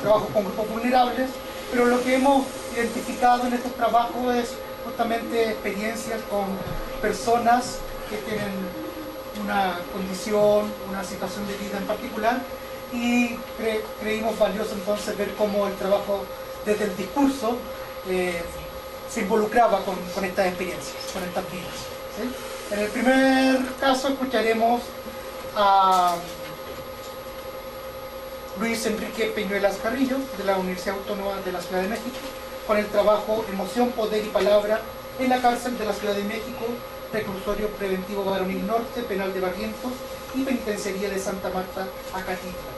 Trabajo con grupos vulnerables, pero lo que hemos identificado en estos trabajos es justamente experiencias con personas que tienen una condición, una situación de vida en particular, y creímos valioso entonces ver cómo el trabajo desde el discurso se involucraba con estas experiencias, con estas vidas, ¿sí? En el primer caso escucharemos a Luis Enrique Peñuelas Carrillo, de la Universidad Autónoma de la Ciudad de México, con el trabajo Emoción, Poder y Palabra en la cárcel de la Ciudad de México, Reclusorio Preventivo Varonil Norte, Penal de Barrientos y Penitenciaría de Santa Marta, Acatitla.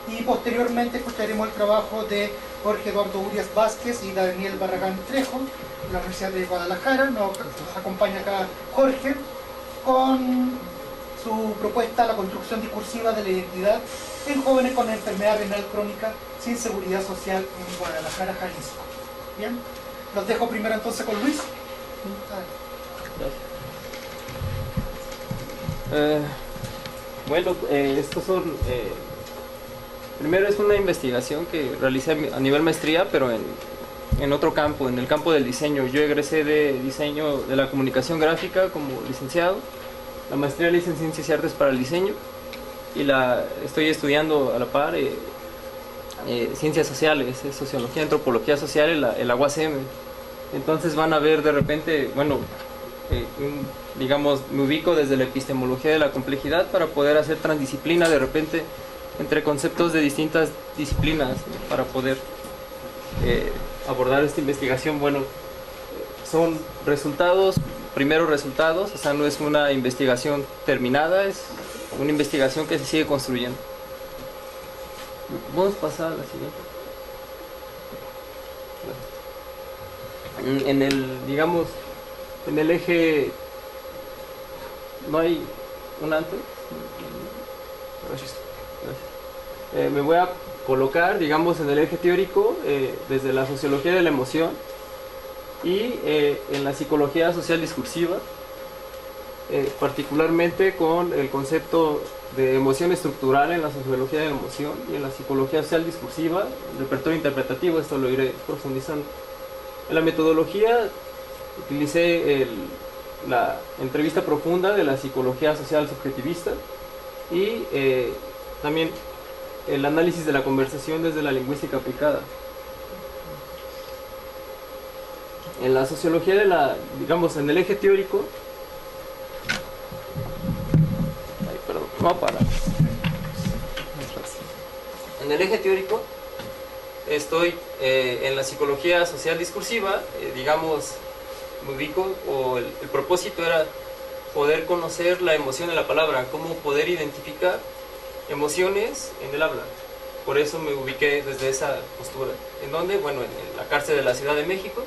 Y posteriormente escucharemos el trabajo de Jorge Eduardo Urias Vázquez y Daniel Barragán Trejo, de la Universidad de Guadalajara. Nos acompaña acá Jorge, con su propuesta La construcción discursiva de la identidad en jóvenes con enfermedad renal crónica sin seguridad social en Guadalajara, Jalisco. Bien, los dejo primero entonces con Luis. Bueno, estos son... primero es una investigación que realicé a nivel maestría, pero en otro campo, en el campo del diseño. Yo egresé de diseño de la comunicación gráfica como licenciado. La maestría la hice en Ciencias y Artes para el Diseño y estoy estudiando a la par Ciencias Sociales, Sociología, Antropología Social en la UACM. Entonces van a ver de repente, bueno, digamos, me ubico desde la epistemología de la complejidad para poder hacer transdisciplina de repente entre conceptos de distintas disciplinas, ¿no? Para poder abordar esta investigación. Bueno, son primeros resultados, o sea, no es una investigación terminada, es una investigación que se sigue construyendo. Vamos a pasar a la siguiente. En el eje, ¿no hay un antes? Gracias. Me voy a colocar, digamos, en el eje teórico, desde la sociología de la emoción y en la psicología social discursiva, particularmente con el concepto de emoción estructural en la sociología de la emoción y en la psicología social discursiva, el repertorio interpretativo. Esto lo iré profundizando. En la metodología utilicé la entrevista profunda de la psicología social subjetivista y también el análisis de la conversación desde la lingüística aplicada. En la sociología digamos, en el eje teórico, en el eje teórico estoy en la psicología social discursiva, digamos, me ubico, o el propósito era poder conocer la emoción de la palabra, cómo poder identificar emociones en el habla. Por eso me ubiqué desde esa postura. ¿En dónde? Bueno, en la cárcel de la Ciudad de México,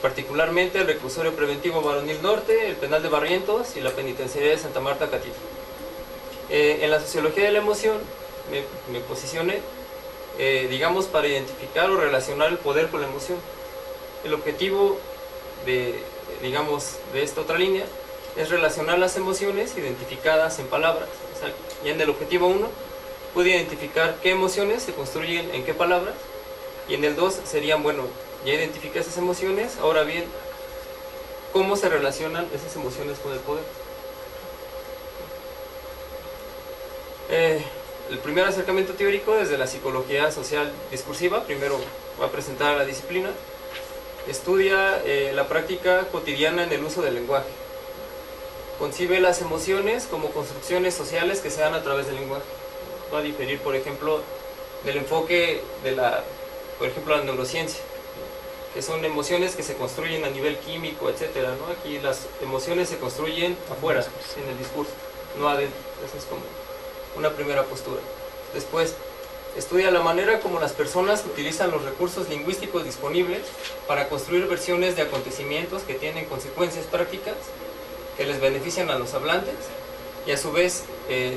particularmente el Reclusorio Preventivo Varonil Norte, el Penal de Barrientos y la Penitenciaría de Santa Marta, Acatitla. En la sociología de la emoción me posicioné, digamos, para identificar o relacionar el poder con la emoción. El objetivo digamos, de esta otra línea es relacionar las emociones identificadas en palabras. O sea, ya en el objetivo 1 pude identificar qué emociones se construyen en qué palabras, y en el 2 serían, bueno, ya identifiqué esas emociones, ahora bien, ¿cómo se relacionan esas emociones con el poder? El primer acercamiento teórico desde la psicología social discursiva. Primero voy a presentar a la disciplina. Estudia la práctica cotidiana en el uso del lenguaje. Concibe las emociones como construcciones sociales que se dan a través del lenguaje. Va a diferir, por ejemplo, del enfoque de la neurociencia, que son emociones que se construyen a nivel químico, etcétera, ¿no? Aquí las emociones se construyen afuera, en el discurso, no adentro. Esa es como una primera postura. Después, Estudia la manera como las personas utilizan los recursos lingüísticos disponibles para construir versiones de acontecimientos que tienen consecuencias prácticas que les benefician a los hablantes, y a su vez,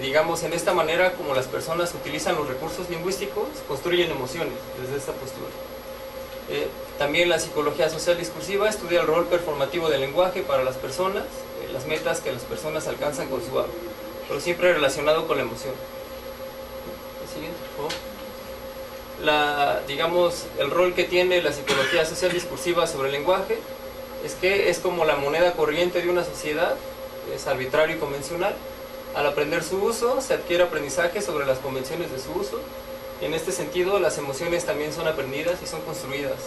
digamos, en esta manera como las personas utilizan los recursos lingüísticos, construyen emociones desde esta postura. También la psicología social discursiva estudia el rol performativo del lenguaje para las personas, las metas que las personas alcanzan con su habla, pero siempre relacionado con la emoción. El siguiente, por favor. Digamos, el rol que tiene la psicología social discursiva sobre el lenguaje es que es como la moneda corriente de una sociedad, es arbitrario y convencional. Al aprender su uso, se adquiere aprendizaje sobre las convenciones de su uso. En este sentido, las emociones también son aprendidas y son construidas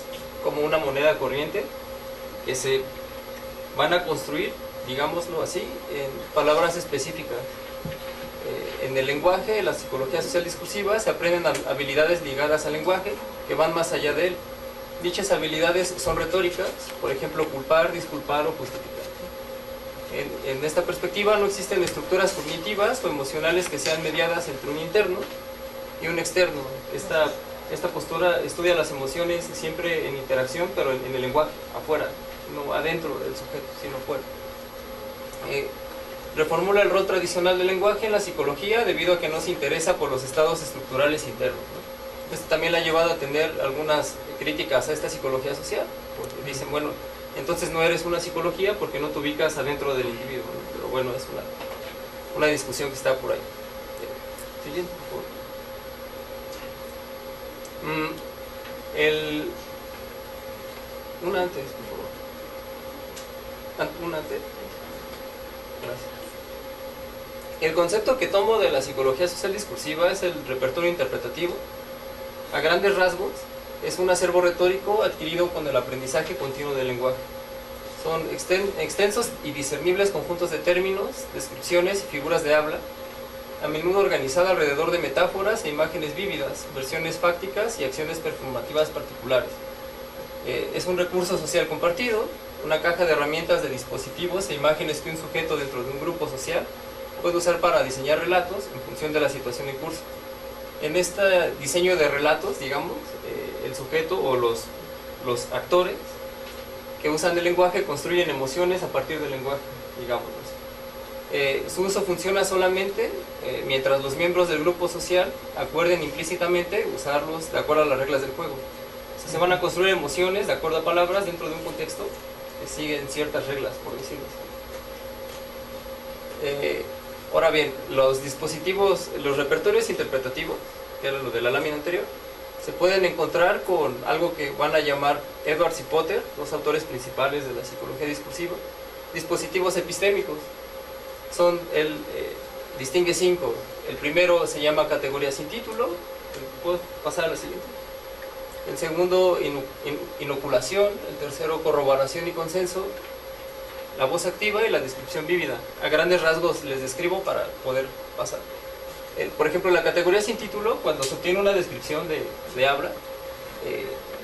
como una moneda corriente que se van a construir, digámoslo así, en palabras específicas. En el lenguaje, en la psicología social discursiva, se aprenden habilidades ligadas al lenguaje que van más allá de él. Dichas habilidades son retóricas, por ejemplo, culpar, disculpar o justificar. En esta perspectiva no existen estructuras cognitivas o emocionales que sean mediadas entre un interno y un externo. Esta postura estudia las emociones siempre en interacción, pero en el lenguaje, afuera, no adentro del sujeto, sino fuera. Reformula el rol tradicional del lenguaje en la psicología debido a que no se interesa por los estados estructurales internos, ¿no? Esto también le ha llevado a tener algunas críticas a esta psicología social, porque dicen, bueno, entonces no eres una psicología porque no te ubicas adentro del individuo, ¿no? Pero bueno, es una discusión que está por ahí. Siguiente, por favor. Una antes, por favor. Una antes. Gracias. El concepto que tomo de la psicología social discursiva es el repertorio interpretativo. A grandes rasgos, es un acervo retórico adquirido con el aprendizaje continuo del lenguaje. Son extensos y discernibles conjuntos de términos, descripciones y figuras de habla, a menudo organizada alrededor de metáforas e imágenes vívidas, versiones fácticas y acciones performativas particulares. Es un recurso social compartido, una caja de herramientas de dispositivos e imágenes que un sujeto dentro de un grupo social puede usar para diseñar relatos en función de la situación en curso. En este diseño de relatos, digamos, el sujeto o los actores que usan el lenguaje construyen emociones a partir del lenguaje, digamos. Su uso funciona solamente mientras los miembros del grupo social acuerden implícitamente usarlos de acuerdo a las reglas del juego. O sea, se van a construir emociones de acuerdo a palabras dentro de un contexto que siguen ciertas reglas, por decirlo así. Ahora bien, los dispositivos, los repertorios interpretativos, que era lo de la lámina anterior, se pueden encontrar con algo que van a llamar Edwards y Potter, los autores principales de la psicología discursiva, dispositivos epistémicos. Distingue 5. El primero se llama categoría sin título. ¿Puedo pasar a la siguiente? El segundo, inoculación. El tercero, corroboración y consenso. La voz activa y la descripción vívida. A grandes rasgos les describo para poder pasar. Por ejemplo, la categoría sin título, cuando se obtiene una descripción de habla,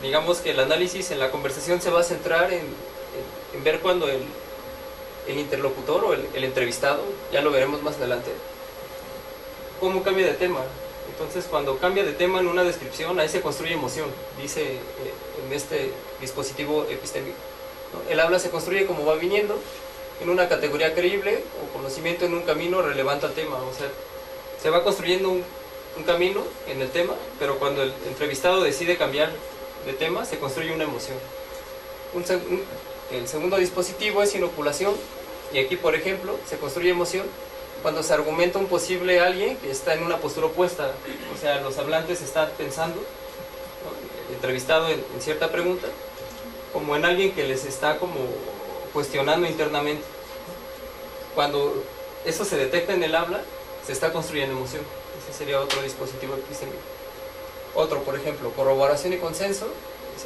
digamos que el análisis en la conversación se va a centrar en ver cuando el interlocutor o el entrevistado, ya lo veremos más adelante, cómo cambia de tema. Entonces, cuando cambia de tema en una descripción, ahí se construye emoción, dice en este dispositivo epistémico, ¿no? El habla se construye como va viniendo, en una categoría creíble o conocimiento en un camino relevante al tema. O sea, se va construyendo un camino en el tema, pero cuando el entrevistado decide cambiar de tema, se construye una emoción. El segundo dispositivo es inoculación, y aquí, por ejemplo, se construye emoción cuando se argumenta un posible alguien que está en una postura opuesta. O sea, los hablantes están pensando, ¿no? El entrevistado en cierta pregunta, como en alguien que les está como cuestionando internamente. Cuando eso se detecta en el habla, se está construyendo emoción. Ese sería otro dispositivo epistémico. Otro, por ejemplo, corroboración y consenso.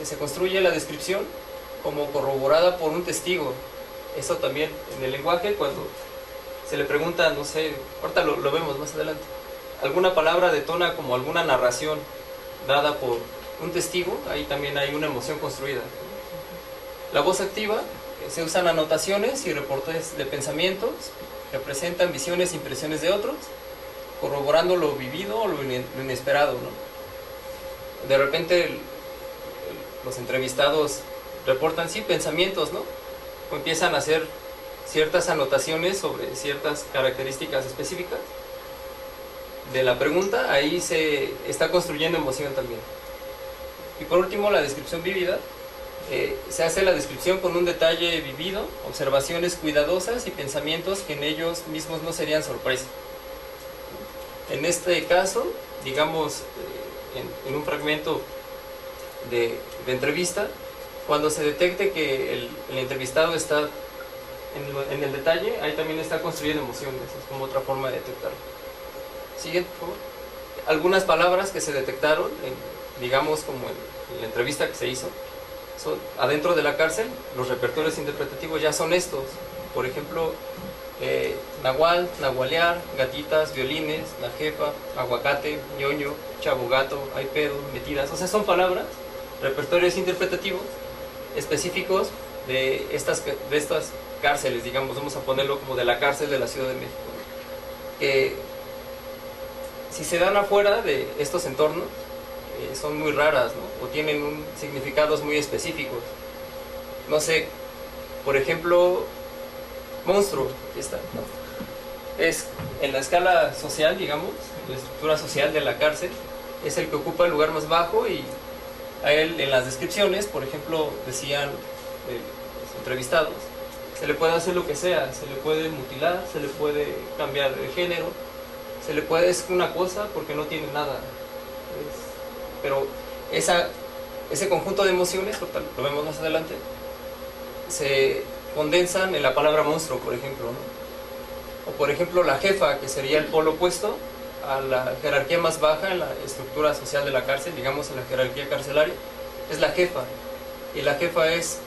Se construye la descripción como corroborada por un testigo. Eso también en el lenguaje, cuando se le pregunta, no sé, ahorita lo vemos más adelante, alguna palabra detona como alguna narración dada por un testigo, ahí también hay una emoción construida. La voz activa, se usan anotaciones y reportes de pensamientos que representan visiones e impresiones de otros, corroborando lo vivido o lo inesperado, ¿no? de repente los entrevistados reportan, sí, pensamientos, ¿no? O empiezan a hacer ciertas anotaciones sobre ciertas características específicas de la pregunta, ahí se está construyendo emoción también. Y por último, la descripción vívida. Se hace la descripción con un detalle vivido, observaciones cuidadosas y pensamientos que en ellos mismos no serían sorpresa. En este caso, digamos, en un fragmento de entrevista, cuando se detecte que el entrevistado está en el detalle, ahí también está construyendo emociones, es como otra forma de detectarlo. Siguiente, por favor. Algunas palabras que se detectaron, digamos, como en la entrevista que se hizo, son, adentro de la cárcel, los repertorios interpretativos ya son estos. Por ejemplo, nahual, nahualear, gatitas, violines, la jefa, aguacate, ñoño, chavo gato, hay pedo, metidas. O sea, son palabras, repertorios interpretativos específicos de estas cárceles, digamos, vamos a ponerlo como de la cárcel de la Ciudad de México, que si se dan afuera de estos entornos, son muy raras, ¿no? O tienen significados muy específicos. No sé, por ejemplo, monstruo, aquí está, ¿no? Es en la escala social, digamos, la estructura social de la cárcel, es el que ocupa el lugar más bajo, y a él en las descripciones, por ejemplo, decían los entrevistados, se le puede hacer lo que sea, se le puede mutilar, se le puede cambiar de género, se le puede decir una cosa porque no tiene nada. Pero ese conjunto de emociones, lo vemos más adelante, se condensan en la palabra monstruo, por ejemplo, ¿no? O por ejemplo la jefa, que sería el polo opuesto a la jerarquía más baja en la estructura social de la cárcel, digamos en la jerarquía carcelaria, es la jefa. Y la jefa es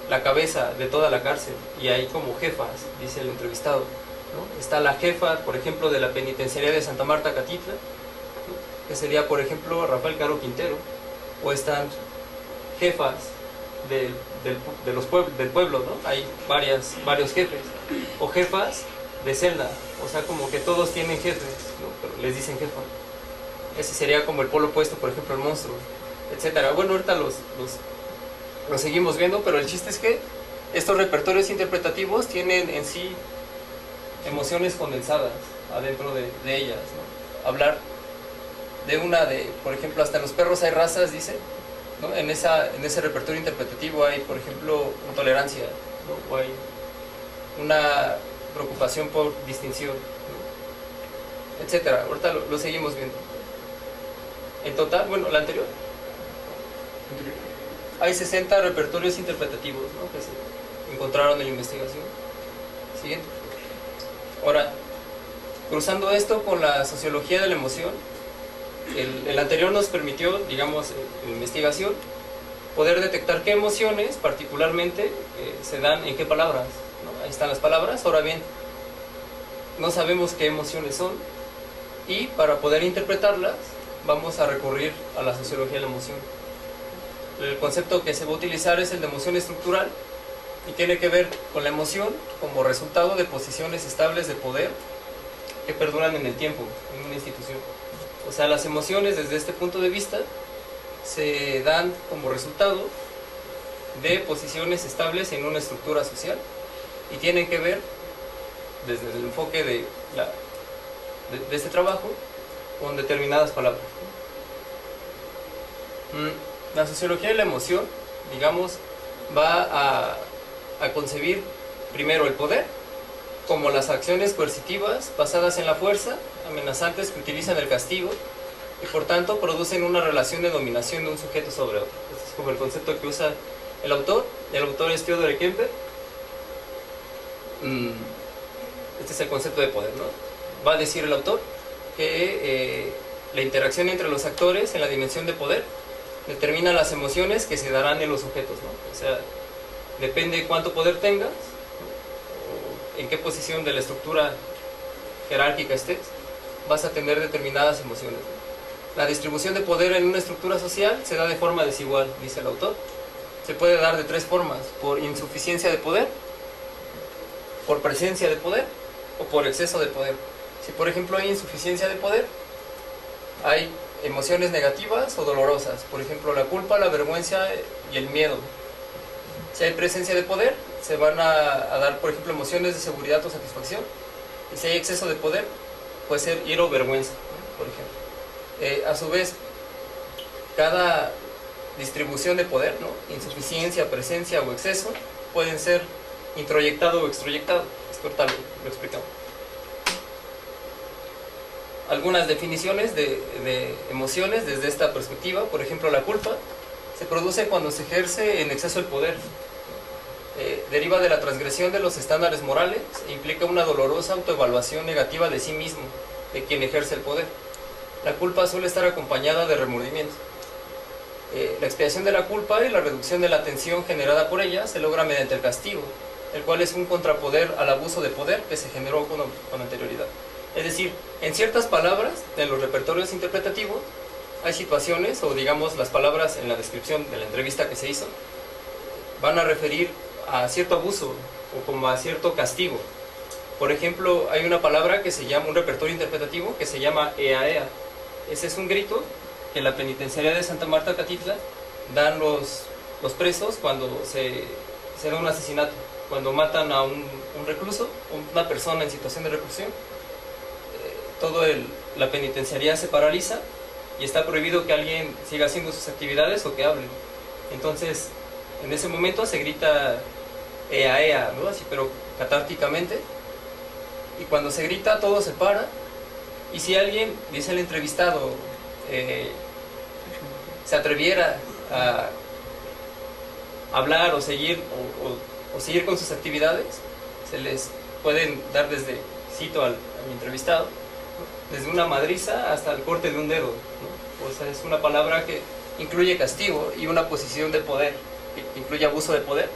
la cabeza de toda la cárcel, y hay como jefas, dice el entrevistado, ¿no? Está la jefa, por ejemplo, de la penitenciaría de Santa Marta, Catitla, que sería, por ejemplo, Rafael Caro Quintero, o están jefas del pueblo, ¿no? Hay varios jefes, o jefas de celda, o sea, como que todos tienen jefes, ¿no? Pero les dicen jefa. Ese sería como el polo opuesto, por ejemplo, el monstruo, etcétera. Bueno, ahorita los seguimos viendo, pero el chiste es que estos repertorios interpretativos tienen en sí emociones condensadas adentro de ellas, ¿no? Hablar por ejemplo, hasta en los perros hay razas, dice, ¿no? En ese repertorio interpretativo hay, por ejemplo, intolerancia, ¿no? O hay una preocupación por distinción, ¿no? Etcétera. Ahorita lo seguimos viendo. En total, bueno, la anterior, hay 60 repertorios interpretativos, ¿no? Que se encontraron en la investigación. Siguiente. Ahora, cruzando esto con la sociología de la emoción, el anterior nos permitió, digamos, en investigación, poder detectar qué emociones particularmente se dan en qué palabras, ¿no? Ahí están las palabras. Ahora bien, no sabemos qué emociones son, y para poder interpretarlas vamos a recurrir a la sociología de la emoción. El concepto que se va a utilizar es el de emoción estructural, y tiene que ver con la emoción como resultado de posiciones estables de poder que perduran en el tiempo en una institución. O sea, las emociones desde este punto de vista se dan como resultado de posiciones estables en una estructura social, y tienen que ver, desde el enfoque de este trabajo, con determinadas palabras. La sociología de la emoción, digamos, va a concebir primero el poder como las acciones coercitivas basadas en la fuerza, amenazantes que utilizan el castigo, y por tanto producen una relación de dominación de un sujeto sobre otro. Este es como el concepto que usa el autor. El autor es Theodore Kemper. Este es el concepto de poder, ¿no? Va a decir el autor que la interacción entre los actores en la dimensión de poder determina las emociones que se darán en los sujetos, ¿no? O sea, depende de cuánto poder tengas, ¿no? O en qué posición de la estructura jerárquica estés, vas a tener determinadas emociones, ¿no? La distribución de poder en una estructura social se da de forma desigual, dice el autor. Se puede dar de tres formas: por insuficiencia de poder, por presencia de poder, o por exceso de poder. Si por ejemplo hay insuficiencia de poder, hay emociones negativas o dolorosas, por ejemplo la culpa, la vergüenza y el miedo. Si hay presencia de poder, se van a dar, por ejemplo, emociones de seguridad o satisfacción. Y si hay exceso de poder, puede ser ira o vergüenza, ¿no? Por ejemplo. A su vez, cada distribución de poder, ¿no? Insuficiencia, presencia o exceso, pueden ser introyectado o extroyectado. Esto ahorita lo explicamos. Algunas definiciones de emociones desde esta perspectiva. Por ejemplo, la culpa se produce cuando se ejerce en exceso el poder. Deriva de la transgresión de los estándares morales e implica una dolorosa autoevaluación negativa de sí mismo, de quien ejerce el poder. La culpa suele estar acompañada de remordimiento. La expiación de la culpa y la reducción de la tensión generada por ella se logra mediante el castigo, el cual es un contrapoder al abuso de poder que se generó con anterioridad. Es decir, en ciertas palabras de los repertorios interpretativos hay situaciones, o digamos las palabras en la descripción de la entrevista que se hizo, van a referir a cierto abuso o como a cierto castigo. Por ejemplo, hay una palabra que se llama, un repertorio interpretativo que se llama ea ea. Ese es un grito que en la penitenciaría de Santa Marta Catitla dan los presos cuando se da un asesinato, cuando matan a un recluso, una persona en situación de reclusión. La penitenciaría se paraliza y está prohibido que alguien siga haciendo sus actividades o que hable. Entonces, en ese momento se grita ea ea, ¿no? Así, pero catárticamente. Y cuando se grita, todo se para. Y si alguien, dice el entrevistado, se atreviera a hablar o seguir o seguir con sus actividades, se les pueden dar desde, cito al entrevistado, ¿no? Desde una madriza hasta el corte de un dedo, ¿no? O sea, es una palabra que incluye castigo y una posición de poder, que incluye abuso de poder,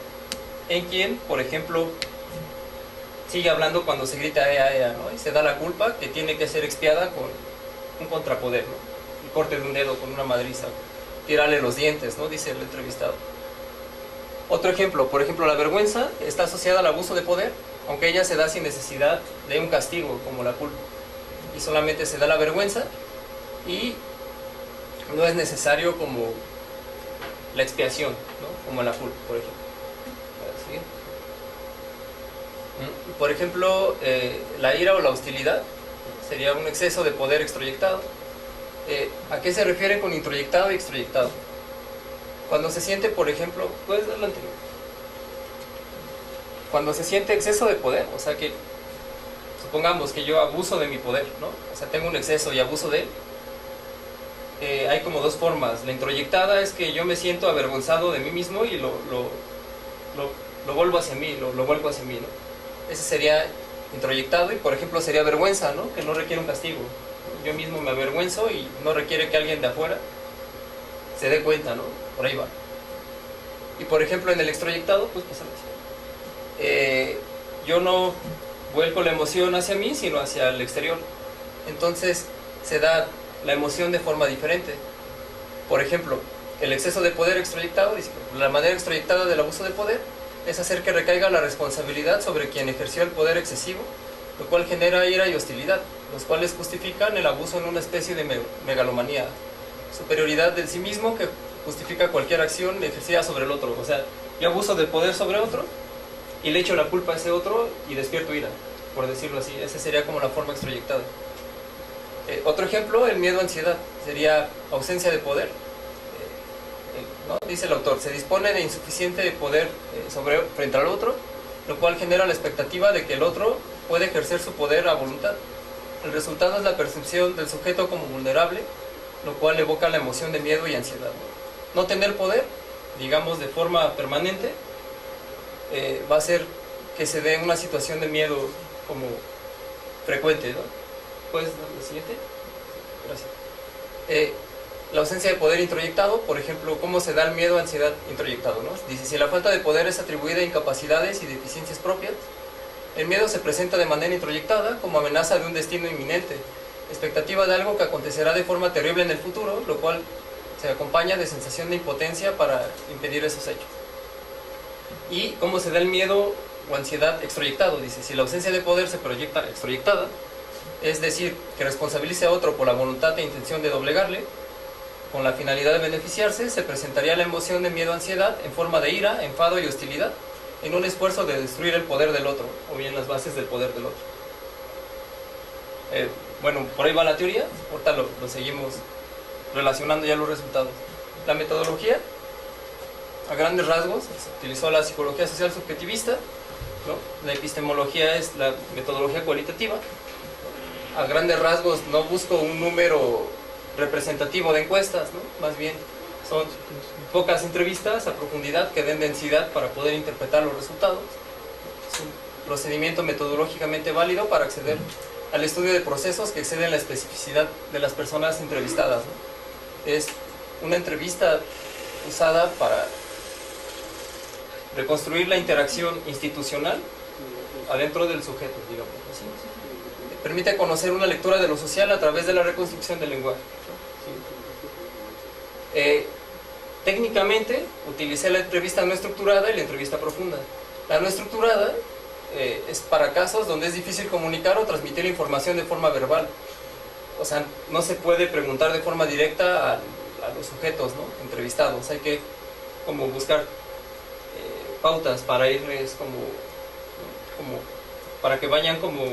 en quien, por ejemplo, sigue hablando cuando se grita ea ea, ¿no? Y se da la culpa que tiene que ser expiada con un contrapoder, ¿no? El corte de un dedo con una madriza, tirarle los dientes, ¿no? Dice el entrevistado. Otro ejemplo, por ejemplo, la vergüenza está asociada al abuso de poder, aunque ella se da sin necesidad de un castigo como la culpa. Y solamente se da la vergüenza y no es necesario como la expiación, ¿no? Como la culpa, por ejemplo. Por ejemplo, la ira o la hostilidad sería un exceso de poder extroyectado. ¿A qué se refiere con introyectado y extroyectado? Cuando se siente, por ejemplo, ¿puedes darle anterior? Cuando se siente exceso de poder, o sea que supongamos que yo abuso de mi poder, ¿no? O sea, tengo un exceso y abuso de él. Hay como dos formas. La introyectada es que yo me siento avergonzado de mí mismo y lo vuelvo hacia mí, lo vuelvo hacia mí, ¿no? Ese sería introyectado y, por ejemplo, sería vergüenza, ¿no? Que no requiere un castigo. Yo mismo me avergüenzo y no requiere que alguien de afuera se dé cuenta, ¿no? Por ahí va. Y, por ejemplo, en el extroyectado, pues pasa así. Yo no vuelco la emoción hacia mí, sino hacia el exterior. Entonces, se da la emoción de forma diferente. Por ejemplo, el exceso de poder extroyectado, la manera extroyectada del abuso de poder es hacer que recaiga la responsabilidad sobre quien ejerció el poder excesivo, lo cual genera ira y hostilidad, los cuales justifican el abuso en una especie de megalomanía, superioridad del sí mismo que justifica cualquier acción ejercida sobre el otro. O sea, yo abuso del poder sobre otro y le echo la culpa a ese otro y despierto ira, por decirlo así. Esa sería como la forma extroyectada. Otro ejemplo, el miedo a ansiedad, sería ausencia de poder. ¿No? Dice el autor, se dispone de insuficiente poder frente al otro, lo cual genera la expectativa de que el otro puede ejercer su poder a voluntad. El resultado es la percepción del sujeto como vulnerable, lo cual evoca la emoción de miedo y ansiedad. No tener poder, digamos de forma permanente, va a hacer que se dé una situación de miedo como frecuente, ¿no? ¿Puedes dar la siguiente? Gracias. La ausencia de poder introyectado, por ejemplo, ¿cómo se da el miedo a ansiedad introyectado, ¿no? Dice, si la falta de poder es atribuida a incapacidades y deficiencias propias, el miedo se presenta de manera introyectada como amenaza de un destino inminente, expectativa de algo que acontecerá de forma terrible en el futuro, lo cual se acompaña de sensación de impotencia para impedir esos hechos. ¿Y cómo se da el miedo o ansiedad extroyectado? Dice, si la ausencia de poder se proyecta extroyectada, es decir, que responsabilice a otro por la voluntad e intención de doblegarle, con la finalidad de beneficiarse, se presentaría la emoción de miedo-ansiedad en forma de ira, enfado y hostilidad, en un esfuerzo de destruir el poder del otro, o bien las bases del poder del otro. Bueno, por ahí va la teoría, ahorita lo seguimos relacionando ya los resultados. La metodología, a grandes rasgos, se utilizó la psicología social subjetivista, ¿no? La epistemología es la metodología cualitativa. A grandes rasgos no busco un número representativo de encuestas, ¿no? Más bien son pocas entrevistas a profundidad que den densidad para poder interpretar los resultados. Es un procedimiento metodológicamente válido para acceder al estudio de procesos que exceden la especificidad de las personas entrevistadas, ¿no? Es una entrevista usada para reconstruir la interacción institucional adentro del sujeto, digamos así. Permite conocer una lectura de lo social a través de la reconstrucción del lenguaje. Técnicamente utilicé la entrevista no estructurada y la entrevista profunda. La no estructurada es para casos donde es difícil comunicar o transmitir información de forma verbal. O sea, no se puede preguntar de forma directa a los sujetos, ¿no?, entrevistados. Hay que como buscar pautas para irles como para que vayan como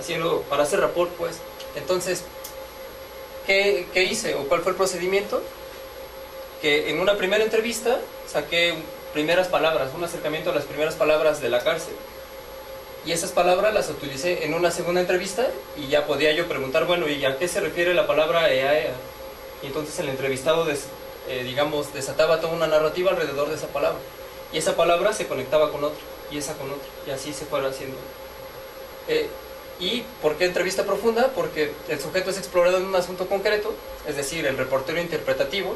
haciendo, para hacer rapport, pues. Entonces, ¿qué hice o cuál fue el procedimiento? Que en una primera entrevista saqué primeras palabras, un acercamiento a las primeras palabras de la cárcel, y esas palabras las utilicé en una segunda entrevista y ya podía yo preguntar, bueno, ¿y a qué se refiere la palabra EAEA? Y entonces el entrevistado digamos, desataba toda una narrativa alrededor de esa palabra, y esa palabra se conectaba con otra, y esa con otra, y así se fuera haciendo. ¿Y por qué entrevista profunda? Porque el sujeto es explorado en un asunto concreto, es decir, el reportero interpretativo,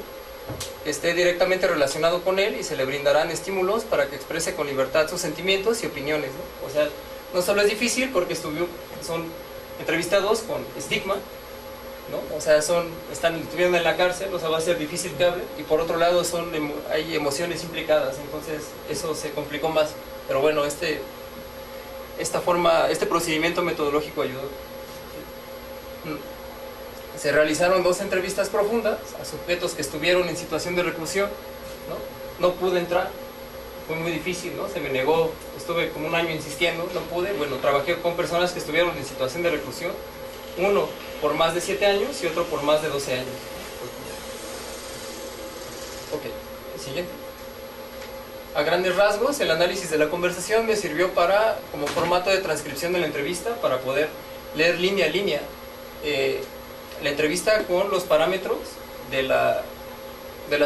que esté directamente relacionado con él, y se le brindarán estímulos para que exprese con libertad sus sentimientos y opiniones, ¿no? O sea, no solo es difícil porque son entrevistados con estigma, ¿no? O sea, estuvieron en la cárcel, o sea, va a ser difícil que hable, y por otro lado hay emociones implicadas, entonces eso se complicó más. Pero bueno, este procedimiento metodológico ayudó. Se realizaron 2 entrevistas profundas a sujetos que estuvieron en situación de reclusión, ¿no? No pude entrar, fue muy difícil, ¿no? Se me negó, estuve como un año insistiendo, no pude. Bueno, trabajé con personas que estuvieron en situación de reclusión, uno por más de 7 años y otro por más de 12 años. Ok, el siguiente. A grandes rasgos, el análisis de la conversación me sirvió como formato de transcripción de la entrevista, para poder leer línea a línea la entrevista con los parámetros de la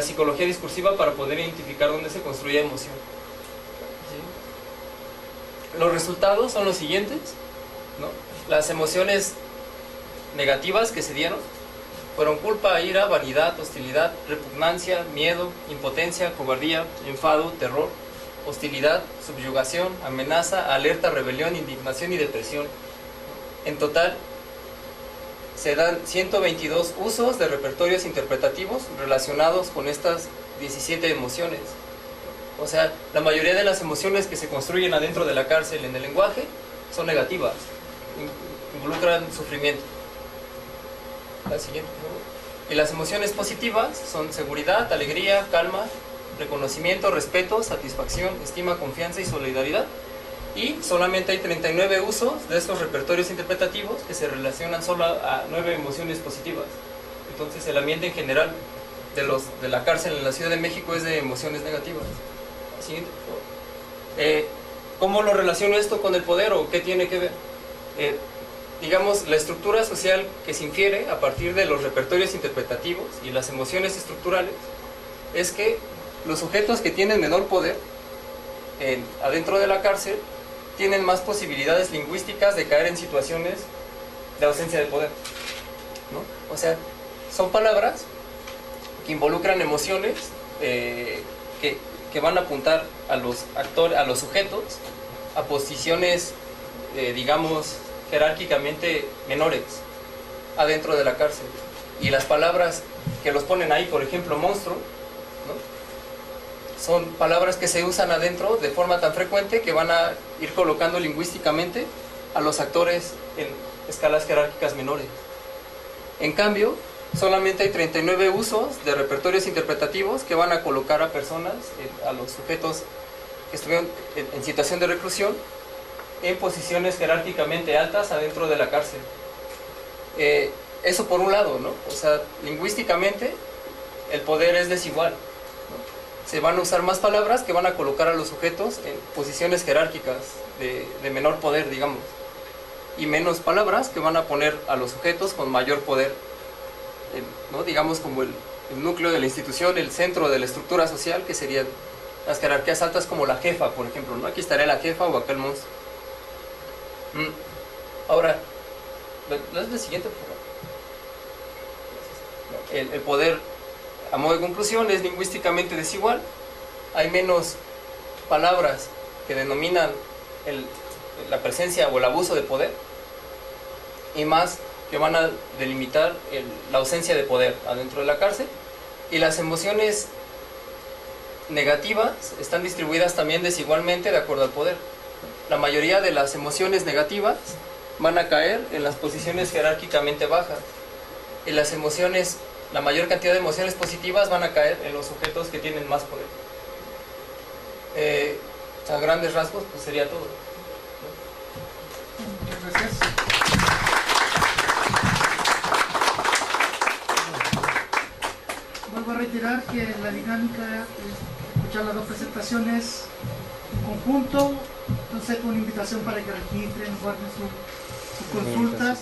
psicología discursiva, para poder identificar dónde se construye emoción. ¿Sí? Los resultados son los siguientes, ¿no? Las emociones negativas que se dieron fueron culpa, ira, vanidad, hostilidad, repugnancia, miedo, impotencia, cobardía, enfado, terror, hostilidad, subyugación, amenaza, alerta, rebelión, indignación y depresión. En total, se dan 122 usos de repertorios interpretativos relacionados con estas 17 emociones. O sea, la mayoría de las emociones que se construyen adentro de la cárcel en el lenguaje son negativas, involucran sufrimiento. La siguiente, por favor. Y las emociones positivas son seguridad, alegría, calma, reconocimiento, respeto, satisfacción, estima, confianza y solidaridad. Y solamente hay 39 usos de estos repertorios interpretativos que se relacionan solo a 9 emociones positivas. Entonces el ambiente en general de la cárcel en la Ciudad de México es de emociones negativas. Siguiente, por favor. ¿Cómo lo relaciono esto con el poder, o qué tiene que ver? Digamos, la estructura social que se infiere a partir de los repertorios interpretativos y las emociones estructurales es que los sujetos que tienen menor poder adentro de la cárcel tienen más posibilidades lingüísticas de caer en situaciones de ausencia de poder, ¿no? O sea, son palabras que involucran emociones que van a apuntar a los sujetos a posiciones, digamos, jerárquicamente menores adentro de la cárcel. Y las palabras que los ponen ahí, por ejemplo, monstruo, ¿no?, son palabras que se usan adentro de forma tan frecuente que van a ir colocando lingüísticamente a los actores en escalas jerárquicas menores. En cambio, solamente hay 39 usos de repertorios interpretativos que van a colocar a personas, a los sujetos que estuvieron en situación de reclusión, en posiciones jerárquicamente altas adentro de la cárcel. Eso por un lado, ¿no? O sea, lingüísticamente el poder es desigual, ¿no? Se van a usar más palabras que van a colocar a los sujetos en posiciones jerárquicas de menor poder, digamos, y menos palabras que van a poner a los sujetos con mayor poder, ¿no? Digamos como el núcleo de la institución, el centro de la estructura social, que serían las jerarquías altas, como la jefa, por ejemplo, ¿no? Aquí estaría la jefa o acá el monstruo. Ahora, la siguiente, por favor. El poder, a modo de conclusión, es lingüísticamente desigual. Hay menos palabras que denominan la presencia o el abuso de poder, y más que van a delimitar la ausencia de poder adentro de la cárcel. Y las emociones negativas están distribuidas también desigualmente de acuerdo al poder. La mayoría de las emociones negativas van a caer en las posiciones jerárquicamente bajas, y la mayor cantidad de emociones positivas van a caer en los sujetos que tienen más poder. A grandes rasgos, pues sería todo. Muchas gracias. Vuelvo a reiterar que la dinámica es escuchar las dos presentaciones en conjunto, entonces con una invitación para que registren, guarden sus consultas.